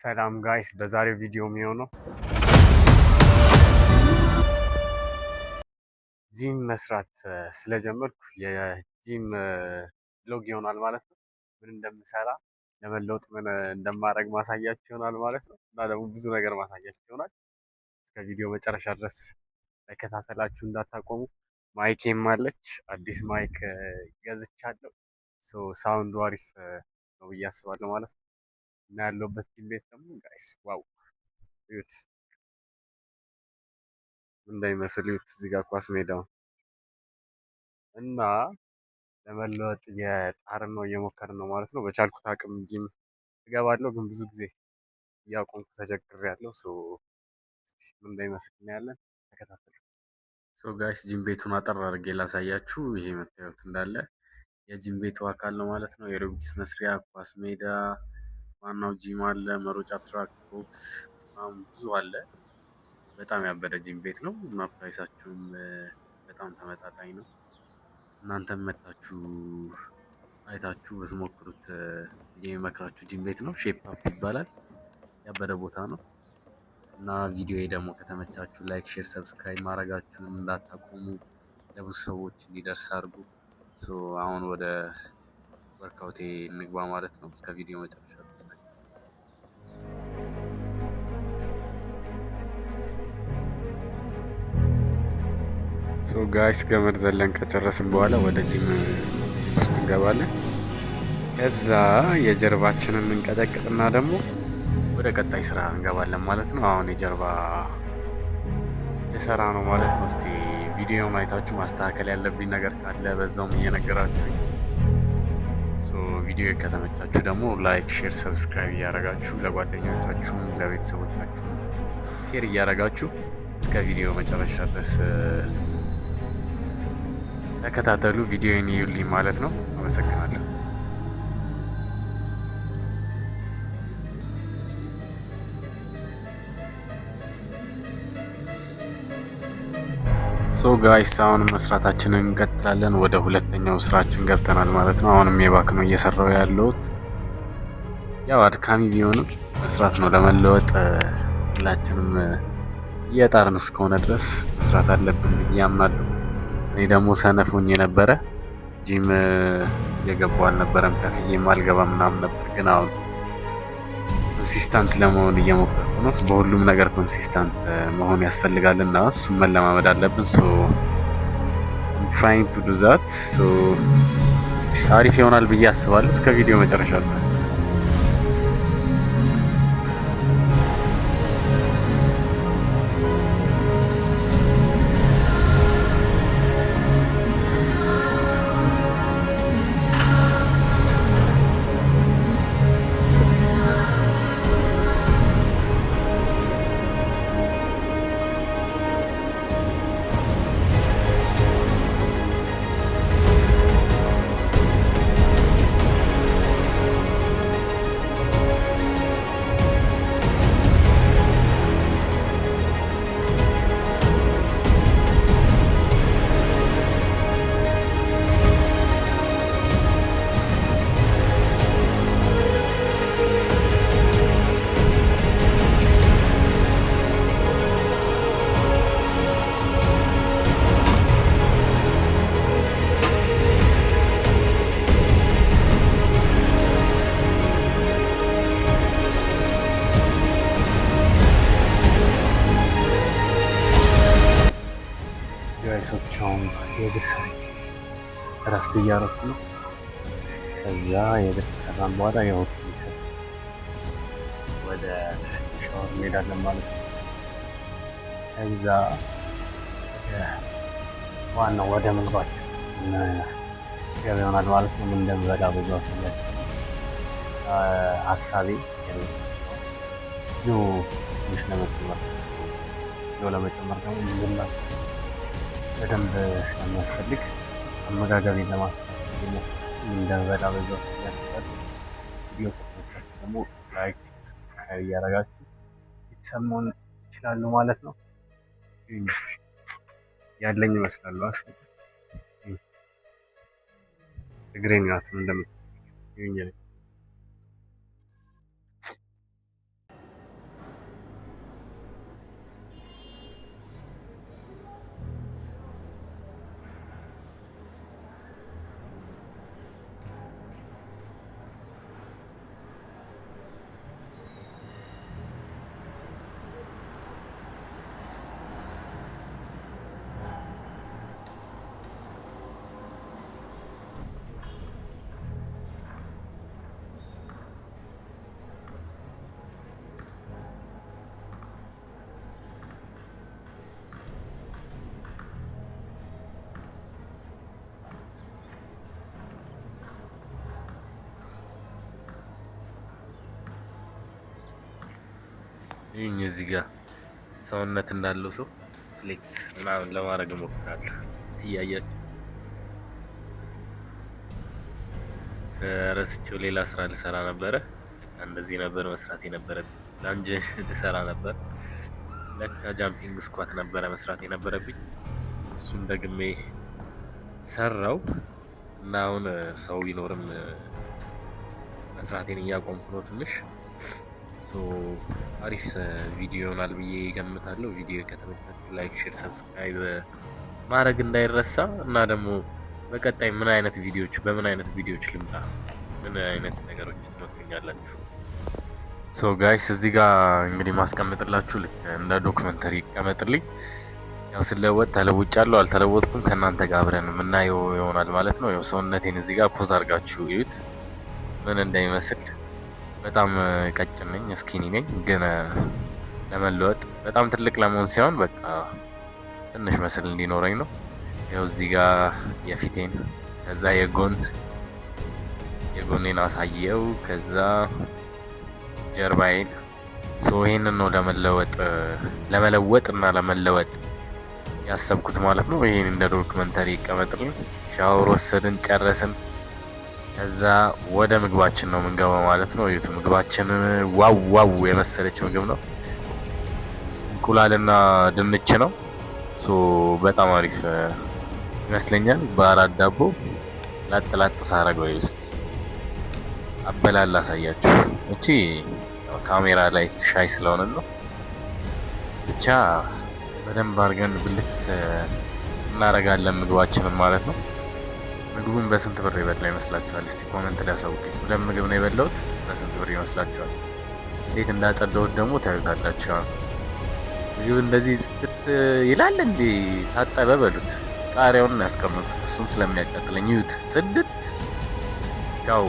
ሰላም ጋይስ፣ በዛሬው ቪዲዮ የሚሆነው ጂም መስራት ስለጀመርኩ የጂም ብሎግ ይሆናል ማለት ነው። ምን እንደምሰራ ለመለወጥ ምን እንደማደርግ ማሳያችሁ ይሆናል ማለት ነው። እና ደግሞ ብዙ ነገር ማሳያችሁ ይሆናል። እስከ ቪዲዮ መጨረሻ ድረስ መከታተላችሁ እንዳታቆሙ። ማይኬም አለች፣ አዲስ ማይክ ገዝቻለሁ። ሳውንዱ አሪፍ ነው ብዬ አስባለሁ ማለት ነው። እና ያለሁበት ጂም ቤት ደግሞ ጋይስ ዋው እዩት እንዳይመስል እዩት። እዚህ ጋር ኳስ ሜዳው እና ለመለወጥ የጣርን ነው እየሞከርን ነው ማለት ነው። በቻልኩት አቅም ጂም እገባለሁ፣ ግን ብዙ ጊዜ እያቆምኩ ተቸግሬያለሁ። ምን እንዳይመስል እናያለን። ተከታተሉ። ጋይስ ጂም ቤቱን አጠር አድርጌ ላሳያችሁ። ይሄ የምታዩት እንዳለ የጂም ቤቱ አካል ነው ማለት ነው። የኤሮቢክስ መስሪያ፣ ኳስ ሜዳ፣ ዋናው ጂም አለ፣ መሮጫ ትራክ፣ ቦክስ ብዙ አለ። በጣም ያበደ ጂም ቤት ነው እና ፕራይሳችሁም በጣም ተመጣጣኝ ነው። እናንተም መታችሁ አይታችሁ ብትሞክሩት የሚመክራችሁ ጂም ቤት ነው። ሼፕ አፕ ይባላል። ያበደ ቦታ ነው እና ቪዲዮ ደግሞ ከተመቻችሁ ላይክ፣ ሼር፣ ሰብስክራይብ ማድረጋችሁን እንዳታቆሙ። ለብዙ ሰዎች እንዲደርስ አድርጉ። አሁን ወደ ወርካውቴ እንግባ ማለት ነው። እስከ ቪዲዮ መጨረሻ ድረስ ጋይስ ገመድ ዘለን ከጨረስን በኋላ ወደ ጂም ውስጥ እንገባለን። ከዛ የጀርባችንን እንቀጠቅጥና ደግሞ ወደ ቀጣይ ስራ እንገባለን ማለት ነው። አሁን የጀርባ የሰራ ነው ማለት ነው። እስቲ ቪዲዮውን አይታችሁ ማስተካከል ያለብኝ ነገር ካለ በዛውም እየነገራችሁ ቪዲዮ ከተመቻችሁ ደግሞ ላይክ፣ ሼር፣ ሰብስክራይብ እያደረጋችሁ ለጓደኞቻችሁም ለቤተሰቦቻችሁም ሼር እያደረጋችሁ እስከ ቪዲዮ መጨረሻ ድረስ ተከታተሉ። ቪዲዮን ይዩልኝ ማለት ነው። አመሰግናለሁ። ጋይስ አሁን መስራታችንን እንቀጥላለን። ወደ ሁለተኛው ስራችን ገብተናል ማለት ነው። አሁንም የባክ ነው እየሰራው ያለሁት። ያው አድካሚ ቢሆንም መስራት ነው ለመለወጥ። ሁላችንም እየጣርን እስከሆነ ድረስ መስራት አለብን ብዬ አምናለሁ። እኔ ደግሞ ሰነፉኝ የነበረ ጂም የገባው አልነበረም፣ ከፍዬም አልገባም ምናምን ነበር። ግን አሁን ኮንሲስታንት ለመሆን እየሞከርኩ ነው። በሁሉም ነገር ኮንሲስታንት መሆን ያስፈልጋል እና እሱም መለማመድ አለብን። ትራይንግ ቱ ዱ ዛት። አሪፍ ይሆናል ብዬ አስባለሁ። እስከ ቪዲዮ መጨረሻ ድረስ ጋይሶቻውን የእግር ሰርች እረፍት እያረኩ ነው። ከዛ የእግር ከሰራን በኋላ የሆርት ሚሰጥ ወደ ሻወር እንሄዳለን ማለት ነው። ከዛ ዋናው ወደ ምግባችን ገብ ይሆናል ማለት ነው። ምን እንደምበላ በዛ ውስጥ ሀሳቤ ኪሎ ትንሽ ለመጨመር ደግሞ ምንድነው በደንብ ስለሚያስፈልግ አመጋገቤን ለማስተካከል እንደበላ በዛው ያደርጋል። ቪዲዮ ከተመቻችሁ ደግሞ ላይክ፣ ሰብስክራይብ እያደረጋችሁ የተሰማውን ይችላሉ ማለት ነው። ዩኒቨርሲቲ ያለኝ ይመስላሉ። እግሬን ናት እንደምትዩኝ ይህኝ እዚህ ጋር ሰውነት እንዳለው ሰው ፍሌክስ ምናምን ለማድረግ እሞክራለሁ። እያያችሁ ከረስቼው ሌላ ስራ ልሰራ ነበረ። እንደዚህ ነበር መስራት የነበረብኝ። ላንጅ ልሰራ ነበር። ለካ ጃምፒንግ ስኳት ነበረ መስራት የነበረብኝ። እሱን ደግሜ ሰራው እና አሁን ሰው ቢኖርም መስራቴን እያቆምኩ ነው ትንሽ። አሪፍ ቪዲዮ ይሆናል ብዬ ገምታለሁ። ቪዲዮ ከተመቻችሁ ላይክ፣ ሼር፣ ሰብስክራይብ ማድረግ እንዳይረሳ እና ደግሞ በቀጣይ ምን አይነት ቪዲዮዎች በምን አይነት ቪዲዮዎች ልምጣ፣ ምን አይነት ነገሮች ትመክሩኛላችሁ? ሶ ጋይስ እዚህ ጋር እንግዲህ ማስቀምጥላችሁ ልክ እንደ ዶክመንተሪ ይቀመጥልኝ። ያው ስለወጥ ተለውጫለሁ አልተለወጥኩም ከእናንተ ጋር አብረን የምናየው ይሆናል ማለት ነው። ያው ሰውነቴን እዚህ ጋር ፖዝ አድርጋችሁ እዩት ምን እንደሚመስል። በጣም ቀጭን ነኝ፣ ስኪኒ ነኝ፣ ግን ለመለወጥ በጣም ትልቅ ለመሆን ሲሆን በቃ ትንሽ መስል እንዲኖረኝ ነው። ያው እዚህ ጋር የፊቴን ከዛ የጎኔን አሳየው ከዛ ጀርባዬን ይሄንን ነው ለመለወጥ እና ለመለወጥ ያሰብኩት ማለት ነው። ይሄን እንደ ዶክመንተሪ ይቀመጥልኝ። ሻወር ወሰድን ጨረስን። ከዛ ወደ ምግባችን ነው የምንገባው ማለት ነው። እዩት ምግባችን ዋው የመሰለች ምግብ ነው። እንቁላልና ድንች ነው። በጣም አሪፍ ይመስለኛል። በአራት ዳቦ ላጥ ሳረገው ውስጥ አበላል አሳያችሁ። እቺ ካሜራ ላይ ሻይ ስለሆነ ነው። ብቻ በደንብ አድርገን ብልት እናረጋለን ምግባችንን ማለት ነው። ምግቡን በስንት ብር የበላ ይመስላችኋል? እስቲ ኮሜንት ላይ አሳውቁኝ። ሁለት ምግብ ነው የበላሁት። በስንት ብር ይመስላችኋል? እንዴት እንዳጸዳሁት ደግሞ ታዩታላችሁ። ምግብ እንደዚህ ጽድት ይላል እንዴ? ታጠበ በሉት። ቃሪያውን ያስቀመጥኩት እሱም ስለሚያቃጥለኝ። ይዩት ጽድት። ቻው